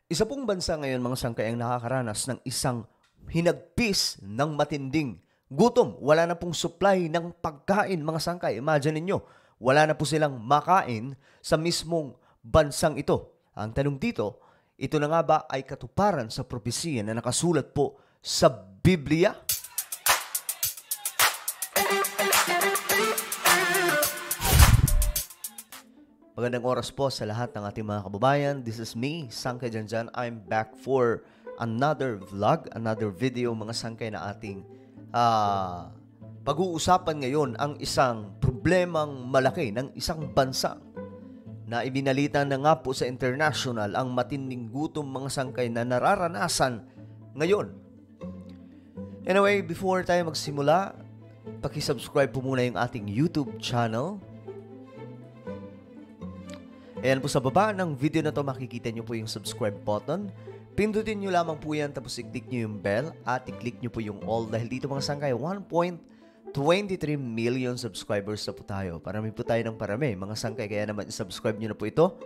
Isa pong bansa ngayon mga sangkay ang nakakaranas ng isang hinagpis ng matinding gutom. Wala na pong supply ng pagkain mga sangkay. Imagine ninyo, wala na po silang makain sa mismong bansang ito. Ang tanong dito, ito na nga ba ay katuparan sa propesiya na nakasulat po sa Biblia? Magandang oras po sa lahat ng ating mga kababayan. This is me, Sangkay Janjan. I'm back for another vlog, another video mga sangkay na ating pag-uusapan ngayon ang isang problemang malaki ng isang bansa na ibinalita na nga po sa international ang matinding gutom mga sangkay na nararanasan ngayon. Anyway, before tayo magsimula, paki-subscribe po muna yung ating YouTube channel. Ayan po sa baba ng video na to makikita nyo po yung subscribe button. Pindutin nyo lamang po yan tapos i-click nyo yung bell at i-click nyo po yung all dahil dito mga sangkay 1.23 million subscribers na po tayo. Parami po tayo ng parami mga sangkay kaya naman i-subscribe nyo na po ito.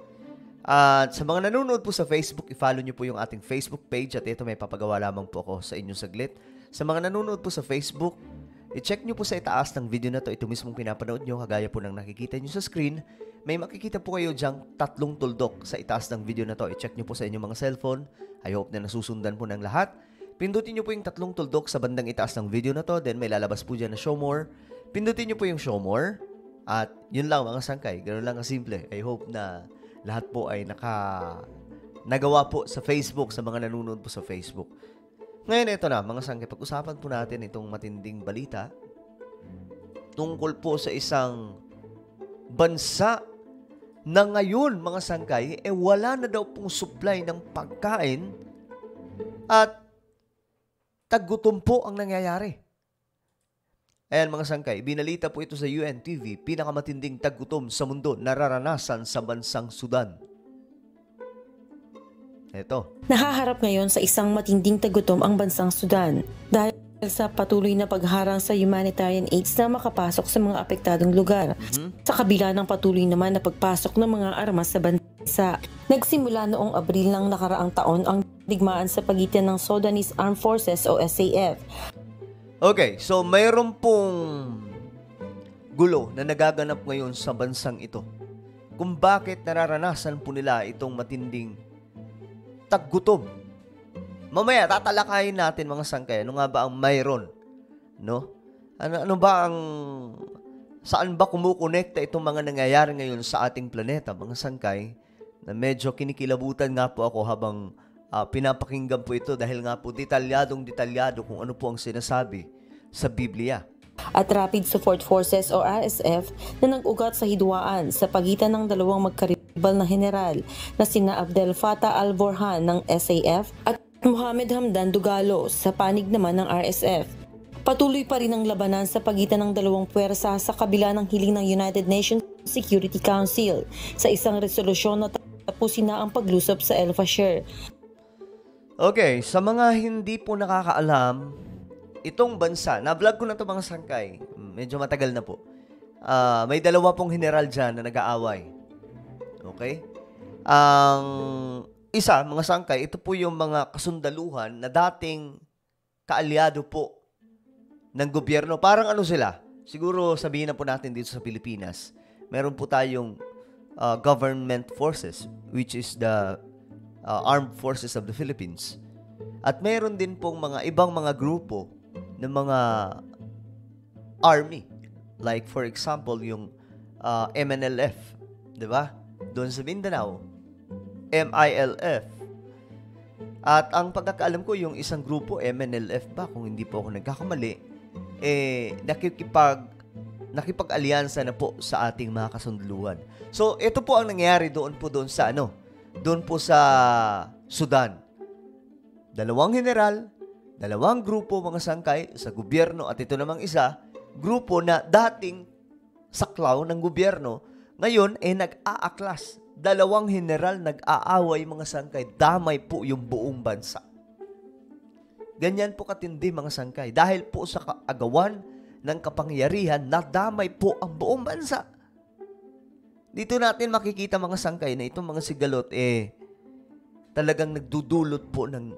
At sa mga nanonood po sa Facebook, i-follow nyo po yung ating Facebook page at ito may papagawa lamang po ako sa inyong saglit. Sa mga nanonood po sa Facebook, i-check nyo po sa itaas ng video na to. Ito mismong pinapanood nyo kagaya po ng nakikita nyo sa screen. May makikita po kayo dyang 3 tuldok sa itaas ng video na to. I-check nyo po sa inyong mga cellphone. I hope na nasusundan po ng lahat. Pindutin nyo po yung 3 tuldok sa bandang itaas ng video na to. Then may lalabas po dyan na show more. Pindutin nyo po yung show more. At yun lang mga sangkay. Ganun lang kasimple. I hope na lahat po ay nagawa po sa Facebook, sa mga nanonood po sa Facebook. Ngayon ito na mga sangkay. Pag-usapan po natin itong matinding balita tungkol po sa isang bansa na ngayon, mga sangkay, wala na daw pong supply ng pagkain at taggutom po ang nangyayari. Ayan mga sangkay, binalita po ito sa UNTV, pinakamatinding taggutom sa mundo nararanasan sa bansang Sudan. Ito. Nahaharap ngayon sa isang matinding tagutom ang bansang Sudan dahil sa patuloy na pagharang sa humanitarian aids na makapasok sa mga apektadong lugar. Sa kabila ng patuloy naman na pagpasok ng mga armas sa bansa. Nagsimula noong Abril ng nakaraang taon ang digmaan sa pagitan ng Sudanese Armed Forces o SAF. Okay, so mayroon pong gulo na nagaganap ngayon sa bansang ito. Kung bakit nararanasan po nila itong matinding taggutom. Mamaya, tatalakayin natin mga sangkay. Ano nga ba ang mayroon? No? Ano ba ang... Saan ba kumukonekta itong mga nangyayari ngayon sa ating planeta, mga sangkay? Na medyo kinikilabutan nga po ako habang pinapakinggan po ito dahil nga po detalyado kung ano po ang sinasabi sa Biblia. At Rapid Support Forces o RSF na nag-ugat sa hidwaan sa pagitan ng dalawang magkaribal na general na sina Abdel Fattah al-Burhan ng SAF at Mohamed Hamdan Dagalo sa panig naman ng RSF. Patuloy pa rin ang labanan sa pagitan ng dalawang puwersa sa kabila ng hiling ng United Nations Security Council sa isang resolusyon na tapusin na ang paglusob sa El Fasher. Okay, sa mga hindi po nakakaalam, itong bansa, na-vlog ko na ito mga sangkay, medyo matagal na po. May dalawa pong general dyan na nag-aaway. Okay? Ang isa, mga sangkay, ito po yung mga kasundaluhan na dating kaalyado po ng gobyerno. Parang ano sila? Siguro sabihin na po natin dito sa Pilipinas, meron po tayong government forces, which is the Armed Forces of the Philippines. At meron din pong mga ibang mga grupo ng mga army. Like for example, yung MNLF. Diba? Doon sa Mindanao. MILF. At ang pagkakaalam ko, yung isang grupo, MNLF ba, kung hindi po ako nagkakamali, nakipag-alyansa na po sa ating mga kasunduluhan. So, ito po ang nangyayari doon po sa Sudan. Dalawang general, dalawang grupo mga sangkay sa gobyerno at ito namang isa, grupo na dating saklaw ng gobyerno, ngayon nag-aaklas. Dalawang general nag-aaway mga sangkay, damay po yung buong bansa. Ganyan po katindi mga sangkay. Dahil po sa kaagawan ng kapangyarihan, nadamay po ang buong bansa. Dito natin makikita mga sangkay na itong mga sigalot talagang nagdudulot po ng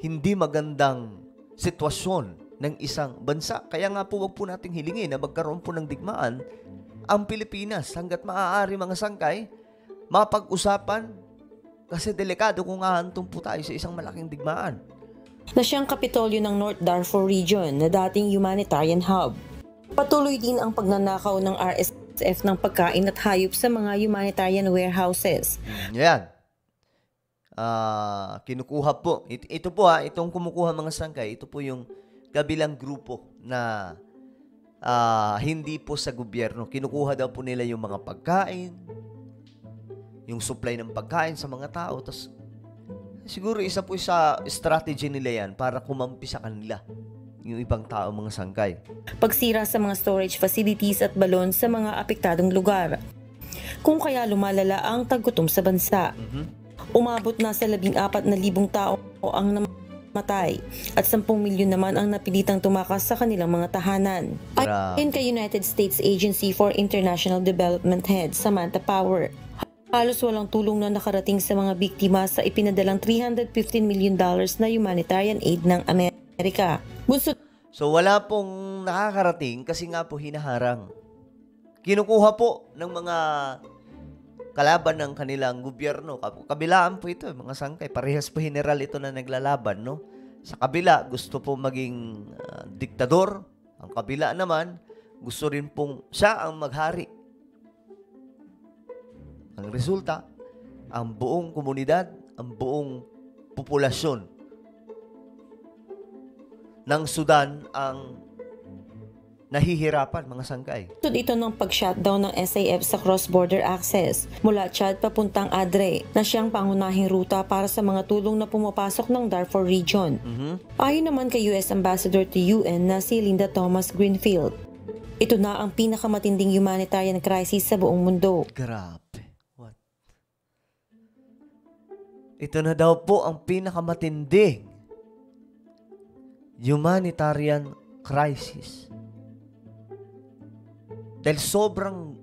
hindi magandang sitwasyon ng isang bansa. Kaya nga po, wag po nating hilingin na magkaroon po ng digmaan ang Pilipinas hanggat maaari, mga sangkay, mapag-usapan, kasi delikado kung hahantong po tayo sa isang malaking digmaan. Na siyang kapitolyo ng North Darfur Region na dating humanitarian hub. Patuloy din ang pagnanakaw ng RSF ng pagkain at hayop sa mga humanitarian warehouses. Yan. Kinukuha po. Ito po itong kumukuha, mga sangkay, ito po yung kabilang grupo na hindi po sa gobyerno. Kinukuha daw po nila yung mga pagkain, yung supply ng pagkain sa mga tao. Tapos, siguro isa po sa strategy nila yan para kumampi sa kanila yung ibang tao, mga sangkay. Pagsira sa mga storage facilities at balon sa mga apektadong lugar. Kung kaya lumalala ang taggutom sa bansa. Umabot na sa 14,000 tao ang namatay at 10 milyon naman ang napilitang tumakas sa kanilang mga tahanan. Ayon kay United States Agency for International Development Head Samantha Power, halos walang tulong na nakarating sa mga biktima sa ipinadalang $315 million na humanitarian aid ng Amerika. So wala pong nakakarating kasi nga po hinaharang. Kinukuha po ng mga kalaban ng kanilang gobyerno. Kabilaan po ito, mga sangkay. Parehas po general ito na naglalaban, no? Sa kabila, gusto po maging diktador. Ang kabila naman, gusto rin pong siya ang maghari. Ang resulta, ang buong komunidad, ang buong populasyon ng Sudan ang nahihirapan, mga sangkay. Ito ng pag-shutdown ng SAF sa cross-border access mula Chad papuntang Adre na siyang pangunahing ruta para sa mga tulong na pumapasok ng Darfur Region. Ayon naman kay US Ambassador to UN na si Linda Thomas Greenfield, ito na ang pinakamatinding humanitarian crisis sa buong mundo. Grabe. What? Ito na daw po ang pinakamatinding humanitarian crisis. Dahil sobrang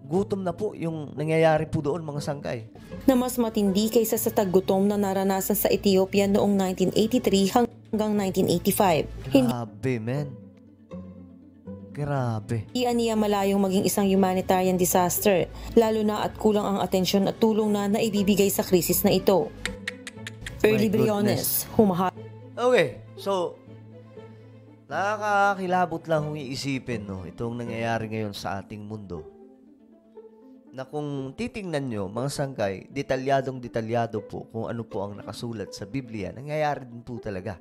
gutom na po yung nangyayari po doon, mga sangkay. Na mas matindi kaysa sa taggutom na naranasan sa Ethiopia noong 1983 hanggang 1985. Grabe, man. Grabe. Hindi aniya malayong maging isang humanitarian disaster, lalo na at kulang ang atensyon at tulong na naibibigay sa krisis na ito. Early Briones, humahal. Okay, so nakakakilabot lang kung iisipin, no, itong nangyayari ngayon sa ating mundo. Na kung titingnan nyo, mga sangkay, detalyado po kung ano po ang nakasulat sa Biblia, nangyayari din po talaga.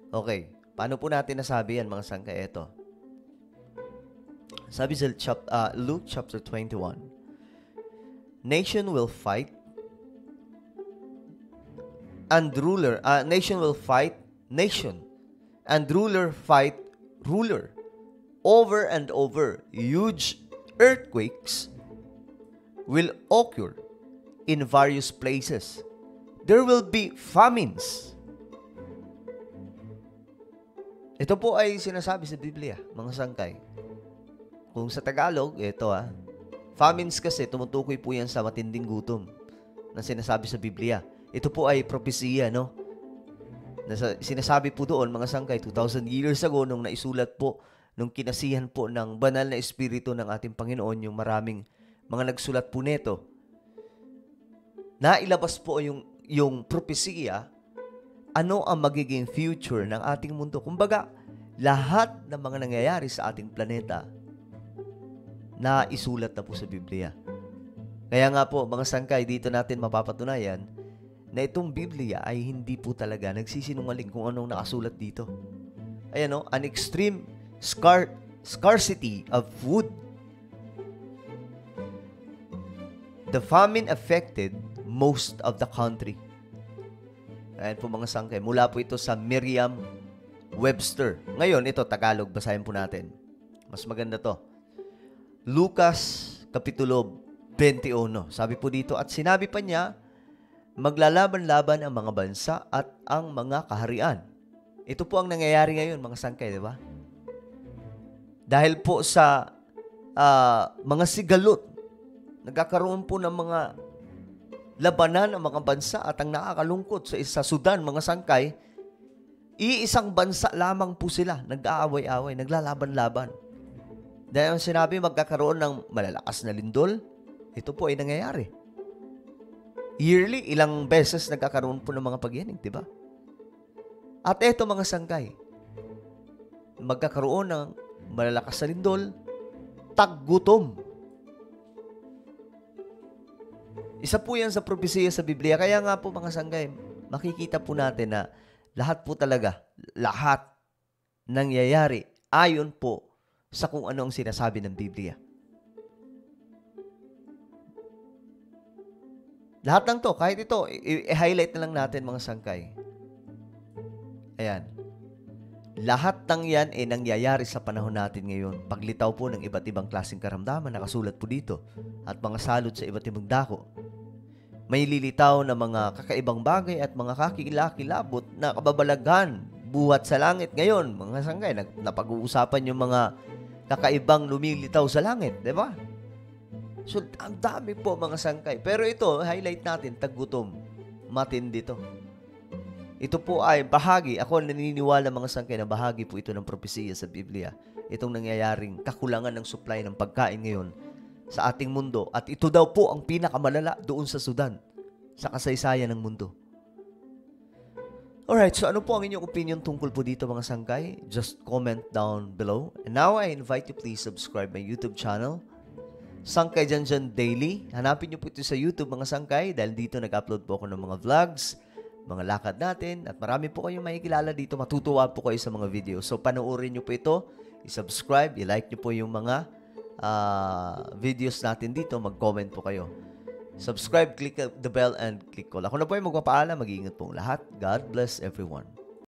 Okay, paano po natin nasabi yan, mga sangkay? Ito. Sabi sa Luke chapter 21, nation will fight and ruler, nation will fight nation, and ruler fight ruler. Over and over, huge earthquakes will occur in various places. There will be famines. Ito po ay sinasabi sa Biblia, mga sangkay. Kung sa Tagalog, ito famines kasi tumutukoy po yan sa matinding gutom na sinasabi sa Biblia. Ito po ay propesiya, no? Sinasabi po doon, mga sangkay, 2,000 years ago, nung naisulat po, nung kinasihan po ng banal na espiritu ng ating Panginoon, yung maraming mga nagsulat po neto, nailabas po yung propesiya, ano ang magiging future ng ating mundo. Kumbaga, lahat ng mga nangyayari sa ating planeta, naisulat na po sa Biblia. Kaya nga po, mga sangkay, dito natin mapapatunayan na itong Biblia ay hindi po talaga nagsisinungaling kung anong nakasulat dito. Ayan, an extreme scarcity of food. The famine affected most of the country. Ayan po, mga sangkay. Mula po ito sa Merriam-Webster. Ngayon, ito, Tagalog. Basahin po natin. Mas maganda to. Lucas, Kapitulo 21. Sabi po dito, at sinabi pa niya, maglalaban-laban ang mga bansa at ang mga kaharian. Ito po ang nangyayari ngayon, mga sangkay, di ba? Dahil po sa mga sigalot, nagkakaroon po ng mga labanan ang mga bansa at ang nakakalungkot sa Sudan, mga sangkay, iisang bansa lamang po sila, nag-aaway-away, naglalaban-laban. Dahil ang sinabi magkakaroon ng malalakas na lindol, ito po ay nangyayari. Yearly, ilang beses nagkakaroon po ng mga pagyanig, di ba? At ito mga sangkay, magkakaroon ng malalakas na lindol, taggutom. Isa po yan sa propesiya sa Biblia. Kaya nga po mga sangkay, makikita po natin na lahat po talaga, lahat nangyayari ayon po sa kung ano ang sinasabi ng Biblia. Lahat ng to, kahit ito, i-highlight na lang natin mga sangkay. Ayan. Lahat ng yan ay nangyayari sa panahon natin ngayon. Paglitaw po ng iba't ibang klaseng karamdaman, nakasulat po dito, at mga salot sa iba't ibang dako. May lilitaw na mga kakaibang bagay at mga kakilakilabot na kababalaghan buhat sa langit ngayon. Mga sangkay, napag-uusapan yung mga kakaibang lumilitaw sa langit, di ba? So, ang dami po mga sangkay. Pero ito, highlight natin, taggutom. Matindi to. Ito po ay bahagi, ako naniniwala mga sangkay na bahagi po ito ng propesiya sa Biblia. Itong nangyayaring kakulangan ng supply ng pagkain ngayon sa ating mundo. At ito daw po ang pinakamalala doon sa Sudan, sa kasaysayan ng mundo. Alright, so ano po ang inyong opinion tungkol po dito mga sangkay? Just comment down below. And now I invite you please subscribe my YouTube channel, Sangkay Janjan Daily. Hanapin niyo po ito sa YouTube mga sangkay dahil dito nag-upload po ako ng mga vlogs, mga lakad natin, at marami po kayong makikilala dito. Matutuwa po kayo sa mga video. So panoorin niyo po ito, i-subscribe, i-like niyo po yung mga videos natin dito, mag-comment po kayo. Subscribe, click the bell, and click all. Ako na po ay magpapaalam. Mag-iingat po lahat. God bless everyone.